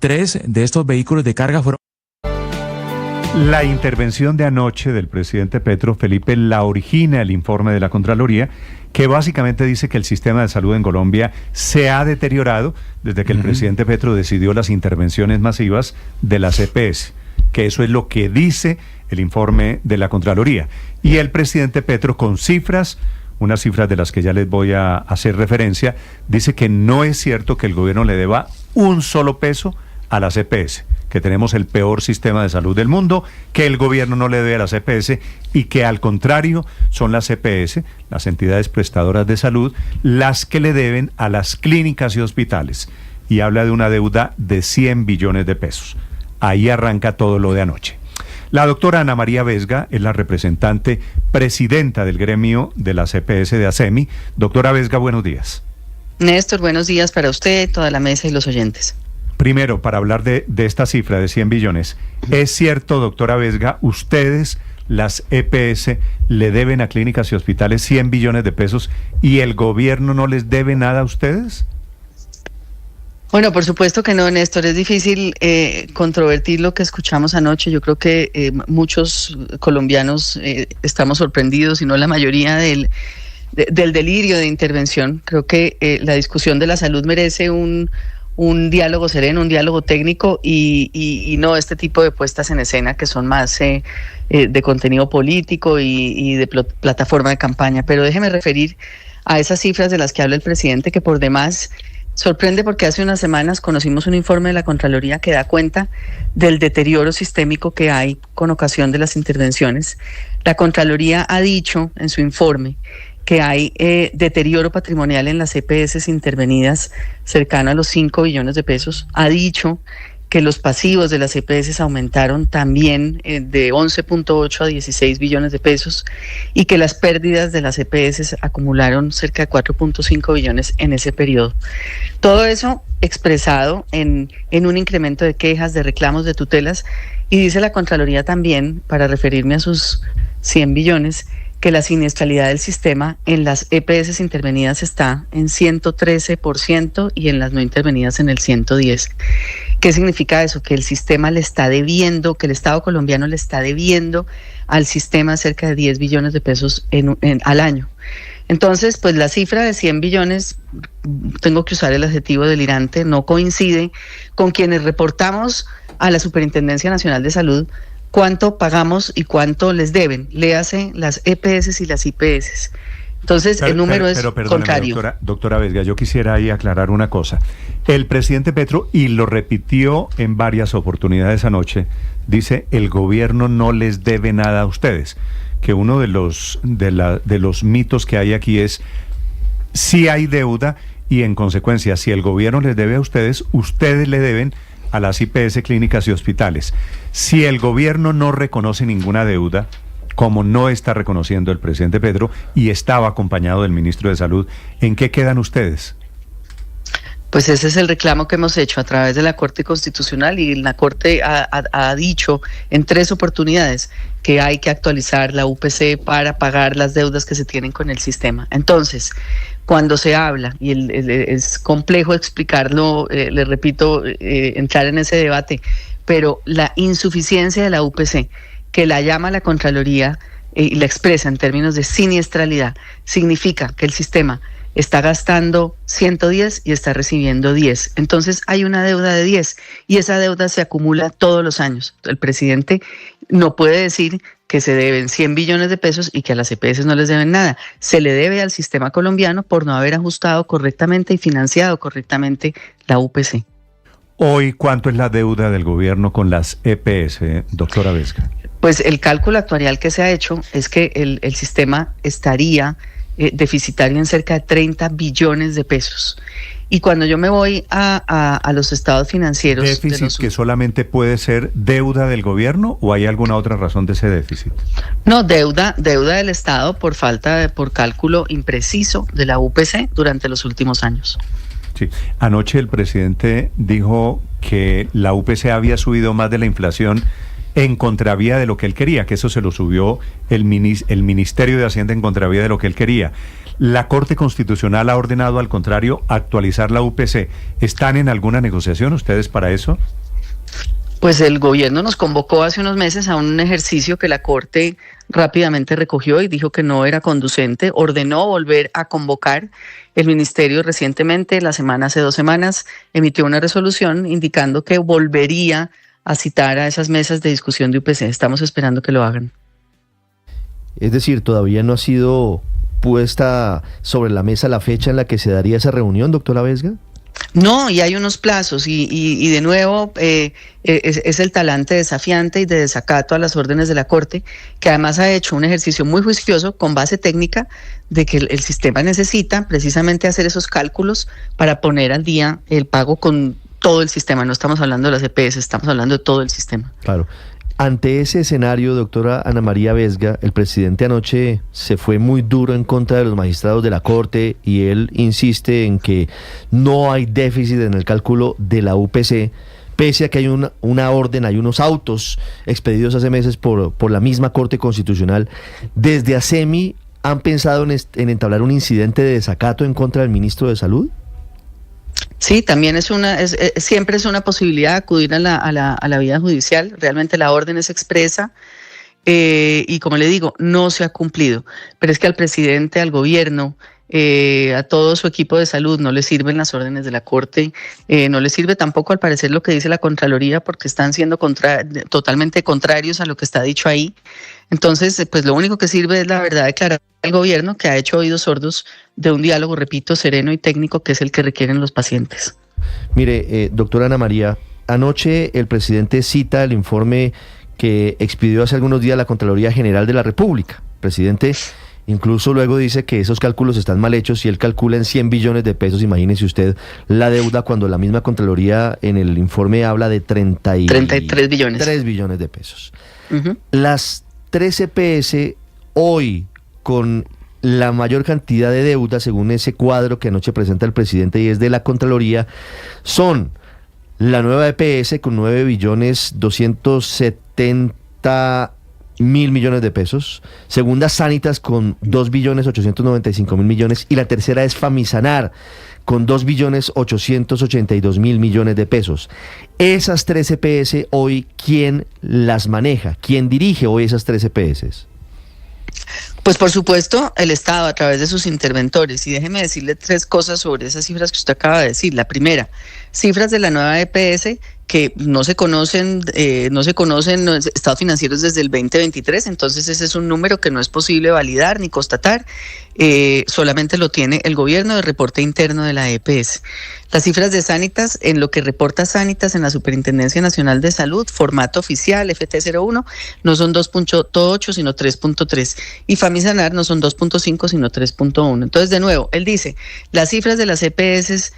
3 de estos vehículos de carga fueron... La intervención de anoche del presidente Petro, Felipe, la origina el informe de la Contraloría, que básicamente dice que el sistema de salud en Colombia se ha deteriorado desde que el presidente Petro decidió las intervenciones masivas de las EPS, que eso es lo que dice el informe de la Contraloría. Y el presidente Petro, con cifras, unas cifras de las que ya les voy a hacer referencia, dice que no es cierto que el gobierno le deba un solo peso a las EPS, que tenemos el peor sistema de salud del mundo, que el gobierno no le debe a las EPS y que al contrario son las EPS, las entidades prestadoras de salud, las que le deben a las clínicas y hospitales. Y habla de una deuda de 100 billones de pesos. Ahí arranca todo lo de anoche. La doctora Ana María Vesga es la representante presidenta del gremio de las EPS de ASEMI. Doctora Vesga, buenos días. Néstor, buenos días para usted, toda la mesa y los oyentes. Primero, para hablar de esta cifra de 100 billones, ¿es cierto, doctora Vesga, ustedes, las EPS, le deben a clínicas y hospitales 100 billones de pesos y el gobierno no les debe nada a ustedes? Bueno, por supuesto que no, Néstor. Es difícil controvertir lo que escuchamos anoche. Yo creo que muchos colombianos estamos sorprendidos, si no la mayoría, del delirio de intervención. Creo que la discusión de la salud merece un diálogo sereno, un diálogo técnico y no este tipo de puestas en escena que son más de contenido político y de plataforma de campaña. Pero déjeme referir a esas cifras de las que habla el presidente, que por demás sorprende porque hace unas semanas conocimos un informe de la Contraloría que da cuenta del deterioro sistémico que hay con ocasión de las intervenciones. La Contraloría ha dicho en su informe que hay deterioro patrimonial en las EPS intervenidas cercano a los 5 billones de pesos. Ha dicho que los pasivos de las EPS aumentaron también de 11.8 a 16 billones de pesos y que las pérdidas de las EPS acumularon cerca de 4.5 billones en ese periodo. Todo eso expresado en un incremento de quejas, de reclamos, de tutelas, y dice la Contraloría también, para referirme a sus 100 billones, que la siniestralidad del sistema en las EPS intervenidas está en 113% y en las no intervenidas en el 110%. ¿Qué significa eso? Que el sistema le está debiendo, que el Estado colombiano le está debiendo al sistema cerca de 10 billones de pesos al año. Entonces, pues la cifra de 100 billones, tengo que usar el adjetivo delirante, no coincide con quienes reportamos a la Superintendencia Nacional de Salud cuánto pagamos y cuánto les deben. Léase las EPS y las IPS. Entonces, el número es contrario. Doctora Vesga, yo quisiera ahí aclarar una cosa. El presidente Petro, y lo repitió en varias oportunidades anoche, dice, el gobierno no les debe nada a ustedes. Que uno de los mitos que hay aquí es, sí hay deuda y en consecuencia, si el gobierno les debe a ustedes, ustedes le deben a las IPS, clínicas y hospitales. Si el gobierno no reconoce ninguna deuda, como no está reconociendo el presidente Petro y estaba acompañado del ministro de Salud, ¿en qué quedan ustedes? Pues ese es el reclamo que hemos hecho a través de la Corte Constitucional, y la Corte ha dicho en 3 oportunidades que hay que actualizar la UPC para pagar las deudas que se tienen con el sistema. Entonces, cuando se habla, y es complejo explicarlo, le repito, entrar en ese debate, pero la insuficiencia de la UPC, que la llama la Contraloría y la expresa en términos de siniestralidad, significa que el sistema está gastando 110 y está recibiendo 10. Entonces hay una deuda de 10 y esa deuda se acumula todos los años. El presidente no puede decir que se deben 100 billones de pesos y que a las EPS no les deben nada. Se le debe al sistema colombiano por no haber ajustado correctamente y financiado correctamente la UPC. Hoy, ¿cuánto es la deuda del gobierno con las EPS, doctora Vesga? Pues el cálculo actuarial que se ha hecho es que el sistema estaría deficitario en cerca de 30 billones de pesos. Y cuando yo me voy a los estados financieros... ¿Déficit que solamente puede ser deuda del gobierno o hay alguna otra razón de ese déficit? No, deuda del Estado por por cálculo impreciso de la UPC durante los últimos años. Sí. Anoche el presidente dijo que la UPC había subido más de la inflación en contravía de lo que él quería, que eso se lo subió el Ministerio de Hacienda en contravía de lo que él quería. La Corte Constitucional ha ordenado, al contrario, actualizar la UPC. ¿Están en alguna negociación ustedes para eso? Pues el gobierno nos convocó hace unos meses a un ejercicio que la Corte rápidamente recogió y dijo que no era conducente, ordenó volver a convocar. El ministerio recientemente, hace 2 semanas, emitió una resolución indicando que volvería a citar a esas mesas de discusión de UPC. Estamos esperando que lo hagan. Es decir, todavía no ha sido puesta sobre la mesa la fecha en la que se daría esa reunión, doctora Vesga. No, y hay unos plazos y de nuevo es el talante desafiante y de desacato a las órdenes de la Corte, que además ha hecho un ejercicio muy juicioso con base técnica de que el sistema necesita precisamente hacer esos cálculos para poner al día el pago con todo el sistema. No estamos hablando de las EPS, estamos hablando de todo el sistema. Claro. Ante ese escenario, doctora Ana María Vesga, el presidente anoche se fue muy duro en contra de los magistrados de la Corte y él insiste en que no hay déficit en el cálculo de la UPC, pese a que hay una orden, hay unos autos expedidos hace meses por la misma Corte Constitucional. Desde ASEMI, ¿han pensado en entablar un incidente de desacato en contra del ministro de Salud? Sí, también siempre es una posibilidad acudir a la vía judicial. Realmente la orden es expresa y, como le digo, no se ha cumplido. Pero es que al presidente, al gobierno, a todo su equipo de salud no le sirven las órdenes de la Corte, no le sirve tampoco al parecer lo que dice la Contraloría, porque están siendo totalmente contrarios a lo que está dicho ahí. Entonces, pues lo único que sirve es la verdad declarada del gobierno, que ha hecho oídos sordos de un diálogo, repito, sereno y técnico, que es el que requieren los pacientes. Mire, doctora Ana María, anoche el presidente cita el informe que expidió hace algunos días la Contraloría General de la República. El presidente incluso luego dice que esos cálculos están mal hechos y él calcula en 100 billones de pesos. Imagínese usted la deuda cuando la misma Contraloría en el informe habla de 33 billones. 3 billones de pesos. Uh-huh. Las 3 EPS hoy con la mayor cantidad de deuda, según ese cuadro que anoche presenta el presidente y es de la Contraloría, son la nueva EPS con 9 billones 270 mil millones de pesos, segunda Sanitas con 2 billones 895 mil millones y la tercera es Famisanar con 2 billones 882 mil millones de pesos. Esas 3 EPS hoy, ¿quién las maneja? ¿Quién dirige hoy esas 3 EPS? Pues por supuesto el Estado a través de sus interventores, y déjeme decirle 3 cosas sobre esas cifras que usted acaba de decir. La primera, cifras de la nueva EPS que no se conocen estados financieros desde el 2023, entonces ese es un número que no es posible validar ni constatar, solamente lo tiene el gobierno de reporte interno de la EPS. Las cifras de Sanitas, en lo que reporta Sanitas en la Superintendencia Nacional de Salud, formato oficial FT01, no son 2.8 sino 3.3, y Famisanar no son 2.5 sino 3.1. Entonces, de nuevo, él dice, las cifras de las EPS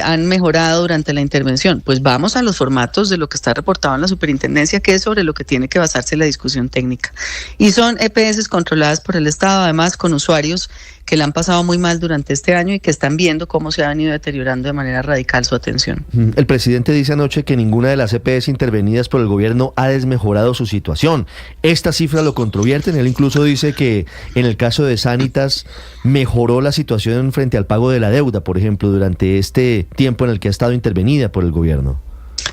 han mejorado durante la intervención. Pues vamos a los formatos de lo que está reportado en la superintendencia, que es sobre lo que tiene que basarse la discusión técnica. Y son EPS controladas por el Estado, además con usuarios que la han pasado muy mal durante este año y que están viendo cómo se ha venido deteriorando de manera radical su atención. El presidente dice anoche que ninguna de las EPS intervenidas por el gobierno ha desmejorado su situación. Esta cifra lo controvierten. Él incluso dice que en el caso de Sanitas mejoró la situación frente al pago de la deuda, por ejemplo, durante este tiempo en el que ha estado intervenida por el gobierno.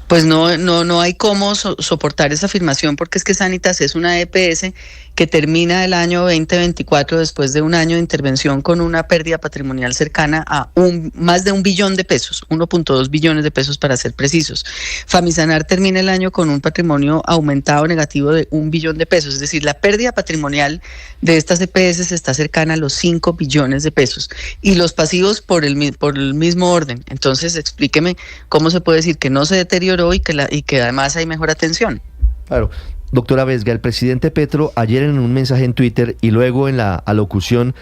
Pues no hay cómo soportar esa afirmación, porque es que Sanitas es una EPS que termina el año 2024 después de un año de intervención con una pérdida patrimonial cercana a más de 1 billón de pesos, 1.2 billones de pesos para ser precisos. Famisanar termina el año con un patrimonio aumentado negativo de 1 billón de pesos, es decir, la pérdida patrimonial de estas EPS está cercana a los 5 billones de pesos y los pasivos por el mismo orden. Entonces, explíqueme cómo se puede decir que no se deterioró y que además hay mejor atención. Claro. Doctora Vesga, el presidente Petro ayer en un mensaje en Twitter y luego en la alocución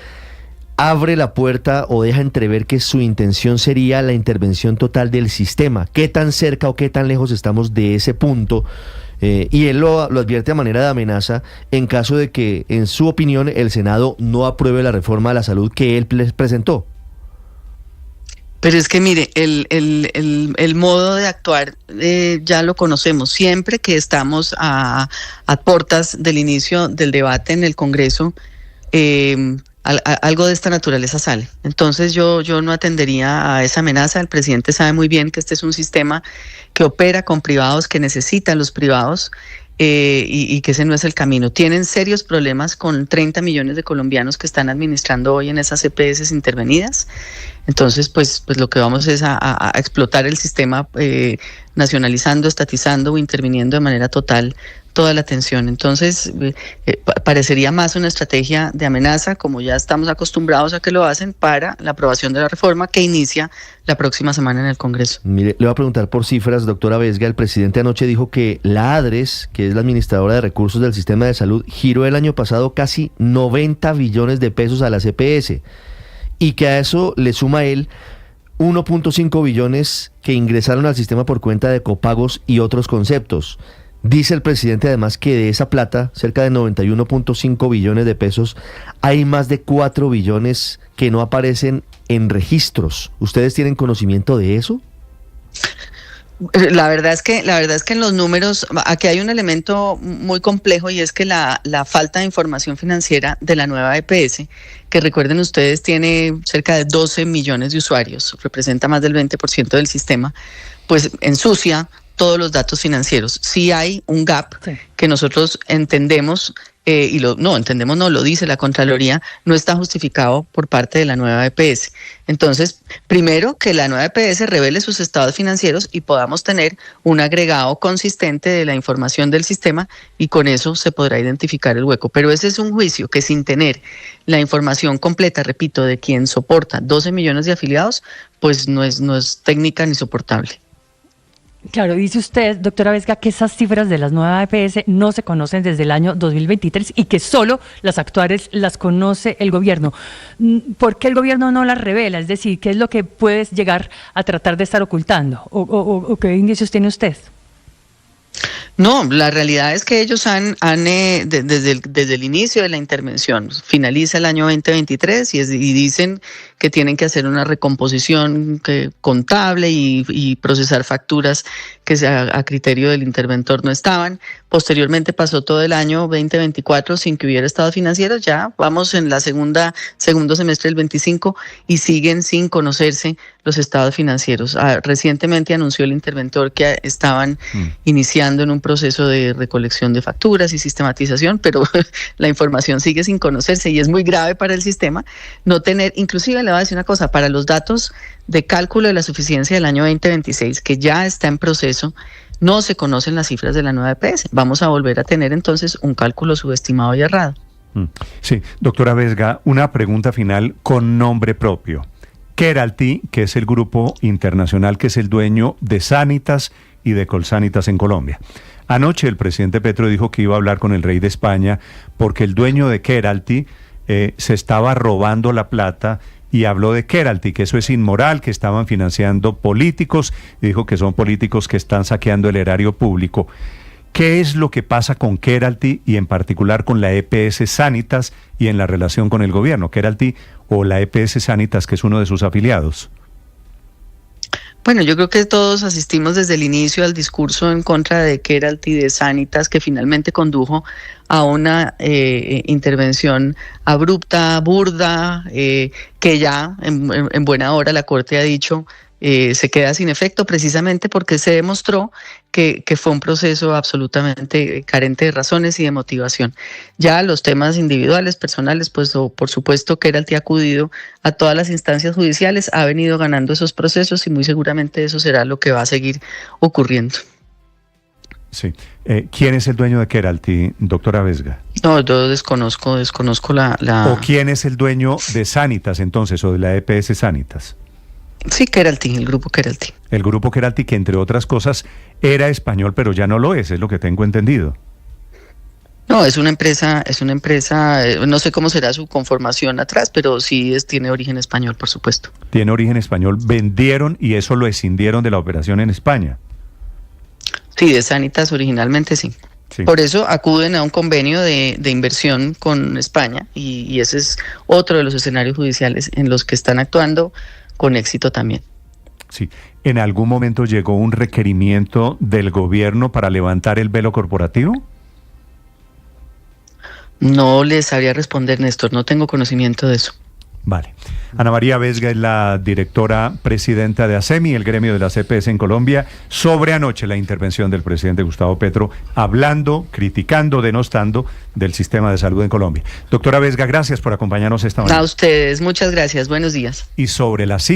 abre la puerta o deja entrever que su intención sería la intervención total del sistema. ¿Qué tan cerca o qué tan lejos estamos de ese punto? Y él lo advierte de manera de amenaza en caso de que, en su opinión, el Senado no apruebe la reforma a la salud que él les presentó. Pero es que mire, el modo de actuar ya lo conocemos. Siempre que estamos a puertas del inicio del debate en el Congreso, algo de esta naturaleza sale. Entonces yo no atendería a esa amenaza. El presidente sabe muy bien que este es un sistema que opera con privados, que necesitan los privados, y que ese no es el camino. Tienen serios problemas con 30 millones de colombianos que están administrando hoy en esas EPS intervenidas. Entonces, pues lo que vamos es a explotar el sistema, nacionalizando, estatizando o interviniendo de manera total toda la atención. Entonces, parecería más una estrategia de amenaza, como ya estamos acostumbrados a que lo hacen, para la aprobación de la reforma que inicia la próxima semana en el Congreso. Mire, le voy a preguntar por cifras, doctora Vesga. El presidente anoche dijo que la ADRES, que es la administradora de recursos del sistema de salud, giró el año pasado casi 90 billones de pesos a las EPS, y que a eso le suma él 1.5 billones que ingresaron al sistema por cuenta de copagos y otros conceptos. Dice el presidente además que de esa plata, cerca de 91.5 billones de pesos, hay más de 4 billones que no aparecen en registros. ¿Ustedes tienen conocimiento de eso? La verdad es que en los números, aquí hay un elemento muy complejo, y es que la falta de información financiera de la nueva EPS, que recuerden ustedes tiene cerca de 12 millones de usuarios, representa más del 20% del sistema, pues ensucia todos los datos financieros. Sí hay un gap que nosotros entendemos, lo dice la Contraloría, no está justificado por parte de la nueva EPS. Entonces, primero, que la nueva EPS revele sus estados financieros y podamos tener un agregado consistente de la información del sistema, y con eso se podrá identificar el hueco. Pero ese es un juicio que, sin tener la información completa, repito, de quien soporta 12 millones de afiliados, pues no es técnica ni soportable. Claro, dice usted, doctora Vesga, que esas cifras de las nuevas EPS no se conocen desde el año 2023 y que solo las actuales las conoce el gobierno. ¿Por qué el gobierno no las revela? Es decir, ¿qué es lo que puedes llegar a tratar de estar ocultando? ¿O qué indicios tiene usted? No, la realidad es que ellos desde el inicio de la intervención, finaliza el año 2023 y dicen que tienen que hacer una recomposición contable y procesar facturas que a criterio del interventor no estaban. Posteriormente pasó todo el año 2024 sin que hubiera estados financieros. Ya vamos en la segundo semestre del 25 y siguen sin conocerse los estados financieros. Recientemente anunció el interventor que estaban iniciando en un proceso de recolección de facturas y sistematización, pero la información sigue sin conocerse, y es muy grave para el sistema no tener. Inclusive le voy a decir una cosa: para los datos de cálculo de la suficiencia del año 2026, que ya está en proceso, no se conocen las cifras de la nueva EPS. Vamos a volver a tener entonces un cálculo subestimado y errado. Sí, doctora Vesga, una pregunta final con nombre propio. Keralty, que es el grupo internacional que es el dueño de Sanitas y de Colsanitas en Colombia. Anoche el presidente Petro dijo que iba a hablar con el rey de España porque el dueño de Keralty se estaba robando la plata, y habló de Keralty, que eso es inmoral, que estaban financiando políticos, y dijo que son políticos que están saqueando el erario público. ¿Qué es lo que pasa con Keralty y en particular con la EPS Sanitas y en la relación con el gobierno? Keralty o la EPS Sanitas, que es uno de sus afiliados. Bueno, yo creo que todos asistimos desde el inicio al discurso en contra de Keralty y de Sanitas, que finalmente condujo a una intervención abrupta, burda, que ya en buena hora la Corte ha dicho se queda sin efecto, precisamente porque se demostró que fue un proceso absolutamente carente de razones y de motivación. Ya los temas individuales, personales, pues por supuesto Keralty ha acudido a todas las instancias judiciales, ha venido ganando esos procesos y muy seguramente eso será lo que va a seguir ocurriendo. Sí. ¿Quién es el dueño de Keralty, doctora Vesga? No, yo desconozco la... ¿O quién es el dueño de Sanitas entonces, o de la EPS Sanitas? Sí, Keralty, el grupo Keralty. El grupo Keralty, que entre otras cosas era español, pero ya no lo es lo que tengo entendido. No, es una empresa, no sé cómo será su conformación atrás, pero sí tiene origen español, por supuesto. Tiene origen español, vendieron y eso lo escindieron de la operación en España. Sí, de Sanitas originalmente sí. Sí. Por eso acuden a un convenio de inversión con España y ese es otro de los escenarios judiciales en los que están actuando con éxito también. Sí. ¿En algún momento llegó un requerimiento del gobierno para levantar el velo corporativo? No les sabría responder, Néstor, no tengo conocimiento de eso. Vale. Ana María Vesga es la directora presidenta de ASEMI, el gremio de las EPS en Colombia, sobre anoche la intervención del presidente Gustavo Petro, hablando, criticando, denostando del sistema de salud en Colombia. Doctora Vesga, gracias por acompañarnos esta mañana. A ustedes, muchas gracias, buenos días. Y sobre las cifras